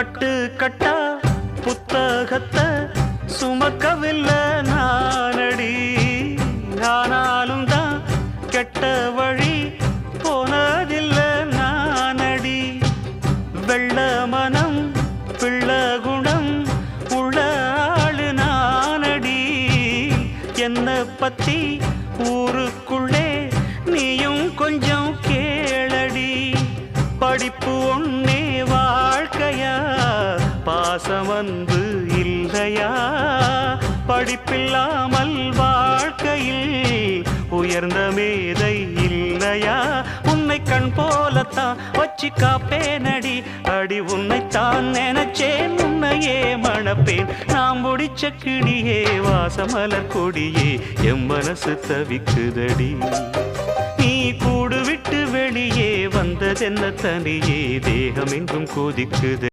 கட்டு கட்டா புத்தகத்தை சுமக்கவில்லை நானடி. ஆனாலும் தான் கெட்ட வழி போனதில்லை நானடி. வெள்ள மனம் பிள்ள குணம் உள்ள ஆளு நானடி. என்ன பத்தி ஊருக்குள்ளே நீயும் கொஞ்சம் கேளடி. படிப்பு ஒன்னே வாழ்க்கையா, பாசம் வந்து இல்லையா? படிப்பில்லாமல் வாழ்க்கையில் உயர்ந்த மேதை இல்லையா? உன்னை கண் போலத்தான் வச்சு காப்பேனடி. அடி உன்னைத்தான் நினைச்சேன், உன்னையே மணப்பேன். நாம் முடிச்ச கிளியே வாசமலர் கொடியே, எம் மனசு தவிக்குதடி. நீ கூடு விட்டு வெளியே வந்ததென்ன தனியே, தேகம் எங்கும் கொதிக்குது.